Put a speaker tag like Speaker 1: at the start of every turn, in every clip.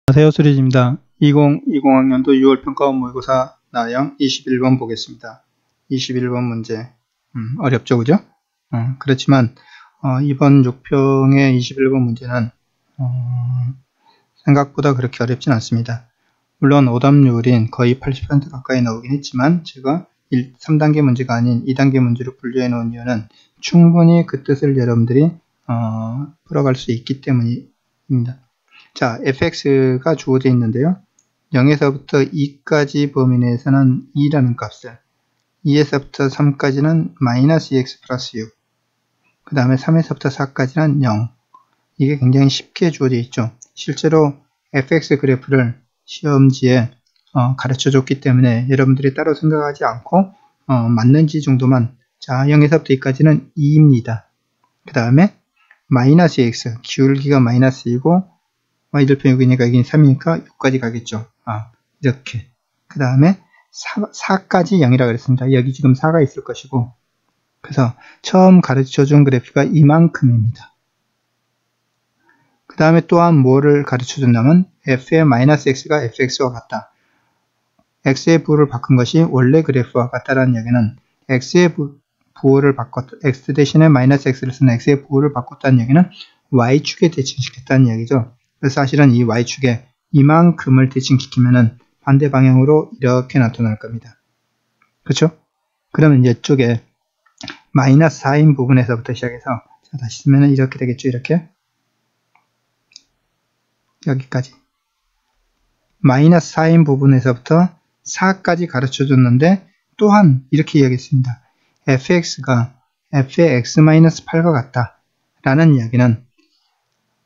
Speaker 1: 안녕하세요. 수리지입니다. 2020학년도 6월 평가원 모의고사 나형 21번 보겠습니다. 21번 문제 어렵죠, 그죠? 그렇지만 이번 6평의 21번 문제는 생각보다 그렇게 어렵진 않습니다. 물론 오답률인 거의 80% 가까이 나오긴 했지만 제가 3단계 문제가 아닌 2단계 문제로 분류해 놓은 이유는 충분히 그 뜻을 여러분들이 풀어갈 수 있기 때문입니다. 자, fx가 주어져 있는데요. 0에서부터 2까지 범위 내에서는 2라는 값을, 2에서부터 3까지는 마이너스 2x 플러스 6, 그 다음에 3에서부터 4까지는 0. 이게 굉장히 쉽게 주어져 있죠. 실제로 fx 그래프를 시험지에 가르쳐 줬기 때문에 여러분들이 따로 생각하지 않고 맞는지 정도만, 자, 0에서부터 2까지는 2입니다. 그 다음에 마이너스 x, 기울기가 마이너스 2고 y절편 6이니까 여기는 3이니까 6까지 가겠죠. 이렇게. 그 다음에 4까지 0이라고 그랬습니다. 여기 지금 4가 있을 것이고, 그래서 처음 가르쳐준 그래프가 이만큼입니다. 그 다음에 또한 뭐를 가르쳐준다면 f의 마이너스 x가 fx와 같다. x의 부호를 바꾼 것이 원래 그래프와 같다라는 얘기는 x의 부호를 바꿨다. x 대신에 마이너스 x를 쓰는 x의 부호를 바꿨다는 얘기는 y축에 대칭시켰다는 얘기죠. 그래서 사실은 이 y축에 이만큼을 대칭시키면은 반대 방향으로 이렇게 나타날 겁니다. 그렇죠? 그러면 이쪽에 마이너스 4인 부분에서부터 시작해서, 자, 다시 쓰면은 이렇게 되겠죠. 이렇게. 여기까지. 마이너스 4인 부분에서부터 4까지 가르쳐 줬는데, 또한 이렇게 이야기했습니다. fx가 f의 x-8과 같다. 라는 이야기는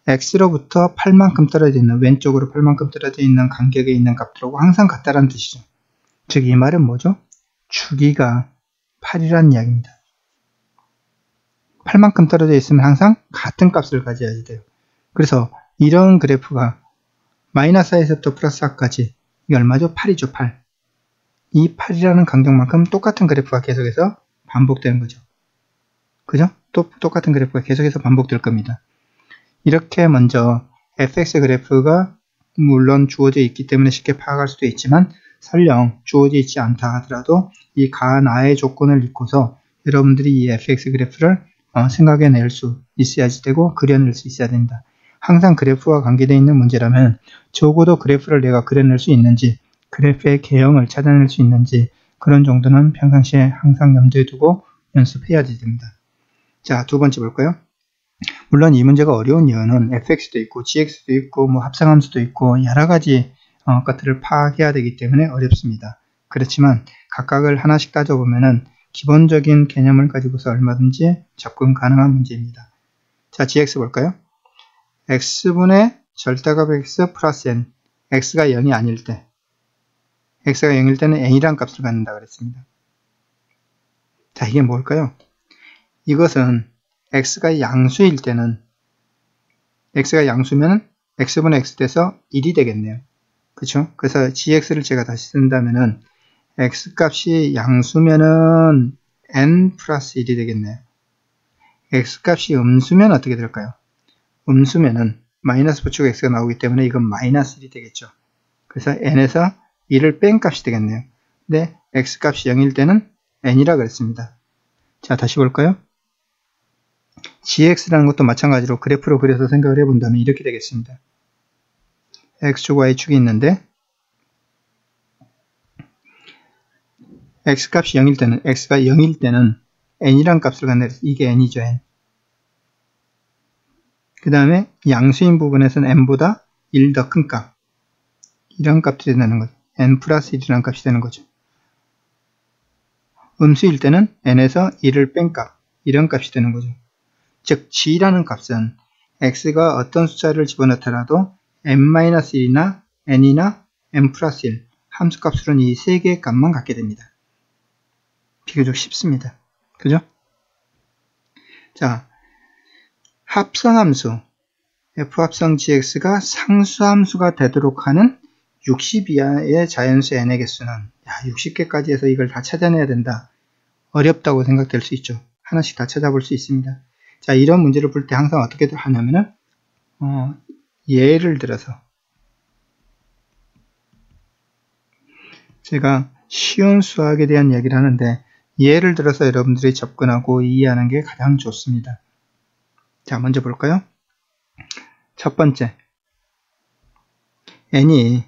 Speaker 1: x로부터 8만큼 떨어져 있는, 왼쪽으로 8만큼 떨어져 있는 간격에 있는 값들하고 항상 같다라는 뜻이죠. 즉, 이 말은 뭐죠? 주기가 8이라는 이야기입니다. 8만큼 떨어져 있으면 항상 같은 값을 가져야지 돼요. 그래서 이런 그래프가 마이너스 4에서부터 플러스 4까지, 이게 얼마죠? 8이죠, 8. 이 8이라는 간격만큼 똑같은 그래프가 계속해서 반복되는 거죠. 그죠? 또 똑같은 그래프가 계속해서 반복될 겁니다. 이렇게 먼저 fx 그래프가 물론 주어져 있기 때문에 쉽게 파악할 수도 있지만, 설령 주어져 있지 않다 하더라도 이 가나의 조건을 잊고서 여러분들이 이 fx 그래프를 생각해낼 수 있어야지 되고 그려낼 수 있어야 됩니다. 항상 그래프와 관계되어 있는 문제라면 적어도 그래프를 내가 그려낼 수 있는지, 그래프의 개형을 찾아낼 수 있는지, 그런 정도는 평상시에 항상 염두에 두고 연습해야지 됩니다. 자, 두 번째 볼까요? 물론 이 문제가 어려운 이유는 fx도 있고 gx도 있고 합성함수도 있고 여러 가지 것들을 파악해야 되기 때문에 어렵습니다. 그렇지만 각각을 하나씩 따져보면은 기본적인 개념을 가지고서 얼마든지 접근 가능한 문제입니다. 자, gx 볼까요? x분의 절대값 x 플러스 n, x가 0이 아닐 때, x가 0일 때는 n이란 값을 갖는다 그랬습니다. 자, 이게 뭘까요? 이것은 x가 양수일 때는, x가 양수면 x분의 x 돼서 1이 되겠네요. 그쵸? 그래서 gx를 제가 다시 쓴다면은 x값이 양수면은 n 플러스 1이 되겠네요. x값이 음수면 어떻게 될까요? 음수면은 마이너스 붙이고 x가 나오기 때문에 이건 마이너스 1이 되겠죠. 그래서 n에서 1을 뺀 값이 되겠네요. 근데 x값이 0일 때는 n이라 그랬습니다. 자, 다시 볼까요? gx라는 것도 마찬가지로 그래프로 그려서 생각을 해본다면 이렇게 되겠습니다. x축, y축이 있는데 x값이 0일 때는, x가 0일 때는 n이란 값을 갖는다. 이게 n이죠, n. 그 다음에 양수인 부분에서는 n보다 1 더 큰 값, 이런 값들이 되는 거죠. n 플러스 1이라는 값이 되는 거죠. 음수일 때는 n에서 1을 뺀 값, 이런 값이 되는 거죠. 즉 g라는 값은 x가 어떤 숫자를 집어넣더라도 n-1이나 n이나 n 플러스 1 함수값으로는 이 세 개의 값만 갖게 됩니다. 비교적 쉽습니다. 그죠? 자, 합성함수 f합성 gx가 상수함수가 되도록 하는 60 이하의 자연수 n의 개수는, 60개까지 해서 이걸 다 찾아내야 된다. 어렵다고 생각될 수 있죠. 하나씩 다 찾아볼 수 있습니다. 자, 이런 문제를 풀 때 항상 어떻게 하냐면은 예를 들어서 제가 쉬운 수학에 대한 이야기를 하는데 예를 들어서 여러분들이 접근하고 이해하는 게 가장 좋습니다. 자, 먼저 볼까요? 첫 번째, n이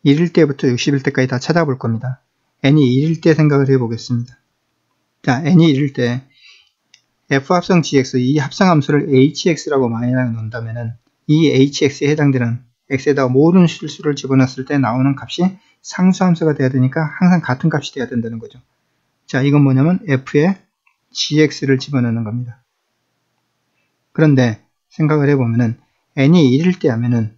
Speaker 1: 1일 때부터 60일 때까지 다 찾아볼 겁니다. n이 1일 때 생각을 해보겠습니다. 자, n이 1일 때 f 합성 gx, 이 합성함수를 hx라고 마이너에 놓는다면은 이 hx에 해당되는 x에다가 모든 실수를 집어넣었을 때 나오는 값이 상수함수가 돼야 되니까 항상 같은 값이 돼야 된다는 거죠. 자, 이건 뭐냐면 f에 gx를 집어넣는 겁니다. 그런데 생각을 해보면은 n이 1일 때 하면은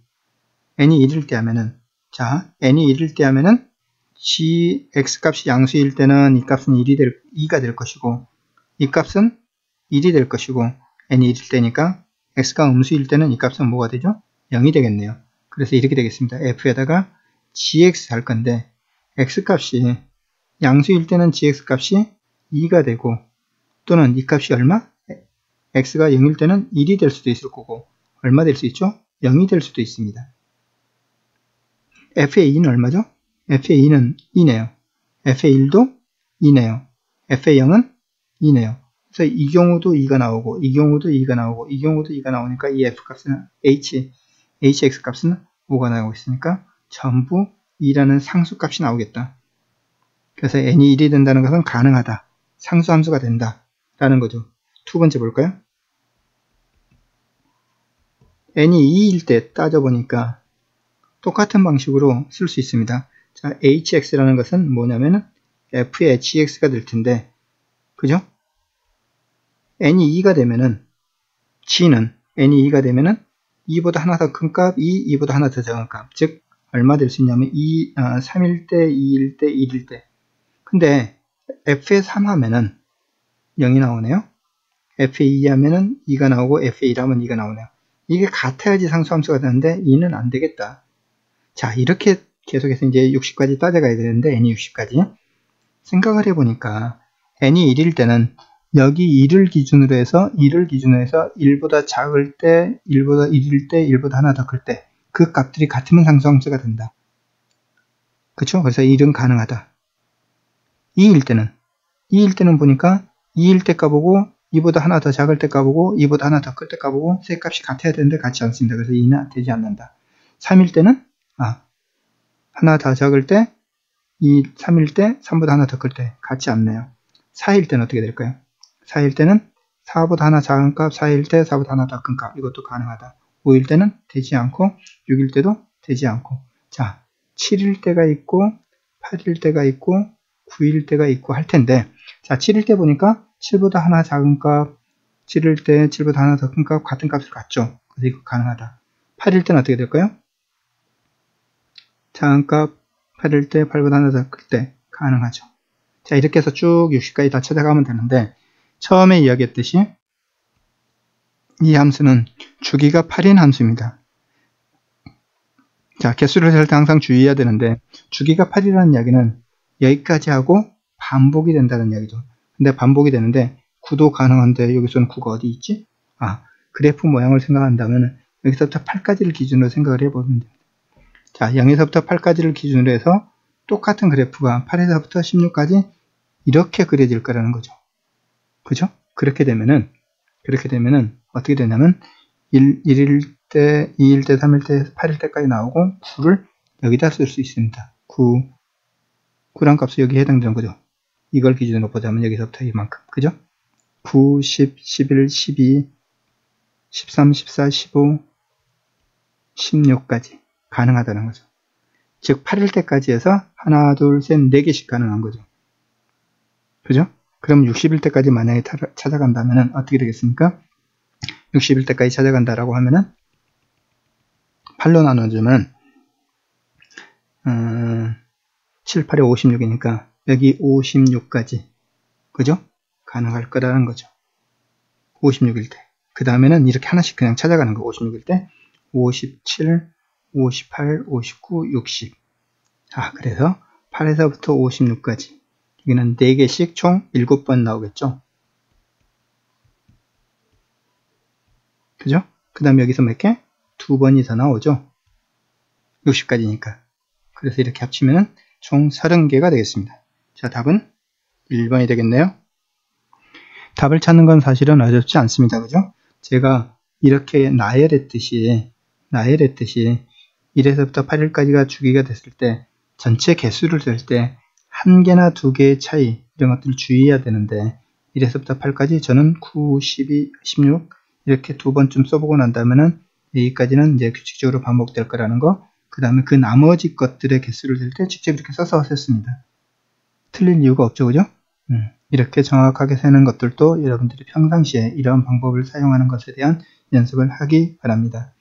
Speaker 1: 자, n이 1일 때 하면은 gx 값이 양수일 때는 이 값은 2가 될 것이고 이 값은 1이 될 것이고 n이 1일 때니까 x가 음수일 때는 이 값은 뭐가 되죠? 0이 되겠네요. 그래서 이렇게 되겠습니다. f에다가 gx 할 건데 x값이 양수일 때는 gx값이 2가 되고 또는 이 값이 얼마? x가 0일 때는 1이 될 수도 있을 거고 얼마 될 수 있죠? 0이 될 수도 있습니다. f의 2는 얼마죠? f의 2는 2네요. f의 1도 2네요. f의 0은 2네요. 그래서 이 경우도 2가 나오고 이 경우도 2가 나오고 이 경우도 2가 나오니까 이 f값은 hx 값은 5가 나오고 있으니까 전부 2라는 상수값이 나오겠다. 그래서 n이 1이 된다는 것은 가능하다. 상수함수가 된다. 라는 거죠. 두 번째 볼까요? n이 2일 때 따져보니까 똑같은 방식으로 쓸 수 있습니다. 자, hx라는 것은 뭐냐면은 f의 gx가 될 텐데, 그죠? n이 2가 되면은, g는 n이 2가 되면은 2보다 하나 더 큰 값, 2보다 하나 더 작은 값. 즉, 얼마 될 수 있냐면 3일 때, 2일 때, 1일 때. 근데 f에 3 하면은 0이 나오네요. f에 2 하면은 2가 나오고 f에 1 하면 2가 나오네요. 이게 같아야지 상수함수가 되는데 2는 안 되겠다. 자, 이렇게 계속해서 이제 60까지 따져가야 되는데 n이 60까지 생각을 해보니까 n이 1일 때는 여기 1을 기준으로 해서 1보다 작을 때, 1보다 1일 때, 1보다 하나 더 클 때 그 값들이 같으면 상수함수가 된다. 그쵸? 그래서 1은 가능하다. 2일 때는 보니까 2일 때 까보고 2보다 하나 더 작을 때 까보고 2보다 하나 더 클 때 까보고 세 값이 같아야 되는데 같지 않습니다. 그래서 2는 되지 않는다. 3일 때는 하나 더 작을 때 3일 때 3보다 하나 더 클 때 같지 않네요. 4일 때는 어떻게 될까요? 4일 때는 4보다 하나 작은 값, 4일 때 4보다 하나 더 큰 값, 이것도 가능하다. 5일 때는 되지 않고 6일 때도 되지 않고. 자, 7일 때가 있고 8일 때가 있고 9일 때가 있고 할 텐데, 자, 7일 때 보니까 7보다 하나 작은 값, 7일 때 7보다 하나 더 큰 값, 같은 값을 갖죠. 그래서 이거 가능하다. 8일 때는 어떻게 될까요? 작은 값 8일 때 8보다 하나 더 클 때 가능하죠. 자, 이렇게 해서 쭉 60까지 다 찾아가면 되는데, 처음에 이야기했듯이 이 함수는 주기가 8인 함수입니다. 자, 개수를 셀 때 항상 주의해야 되는데, 주기가 8이라는 이야기는 여기까지 하고 반복이 된다는 이야기죠. 근데 반복이 되는데 9도 가능한데 여기서는 9가 어디 있지? 그래프 모양을 생각한다면 여기서부터 8까지를 기준으로 생각을 해보면 됩니다. 자, 0에서부터 8까지를 기준으로 해서 똑같은 그래프가 8에서부터 16까지 이렇게 그려질 거라는 거죠. 그죠? 그렇게 되면은 어떻게 되냐면 1일 때, 2일 때, 3일 때, 8일 때까지 나오고 9를 여기다 쓸 수 있습니다. 9란 값이 여기에 해당되는 거죠. 이걸 기준으로 보자면 여기서부터 이만큼. 그죠? 9, 10, 11, 12, 13, 14, 15, 16까지 가능하다는 거죠. 즉 8일 때까지 해서 하나, 둘, 셋, 4개씩 가능한 거죠. 그죠? 그럼 60일 때까지 만약에 찾아간다면 어떻게 되겠습니까? 60일 때까지 찾아간다라고 하면은 8로 나눠주면 7, 8에 56이니까 여기 56까지 그죠? 가능할 거라는 거죠. 56일 때. 그 다음에는 이렇게 하나씩 그냥 찾아가는 거. 56일 때 57, 58, 59, 60. 그래서 8에서부터 56까지 여기는 4개씩 총 7번 나오겠죠. 그죠? 그 다음에 여기서 몇 개? 2번이 더 나오죠. 60까지니까. 그래서 이렇게 합치면은 총 30개가 되겠습니다. 자, 답은 1번이 되겠네요. 답을 찾는 건 사실은 어렵지 않습니다. 그죠? 제가 이렇게 나열했듯이 1에서부터 8일까지가 주기가 됐을 때 전체 개수를 셀 때 1개나 2개의 차이 이런 것들을 주의해야 되는데 1에서부터 8까지 저는 9, 12, 16 이렇게 2번쯤 써보고 난 다음에는 여기까지는 이제 규칙적으로 반복될 거라는 거, 그 다음에 그 나머지 것들의 개수를 셀 때 직접 이렇게 써서 썼습니다. 틀릴 이유가 없죠, 그죠? 이렇게 정확하게 세는 것들도 여러분들이 평상시에 이런 방법을 사용하는 것에 대한 연습을 하기 바랍니다.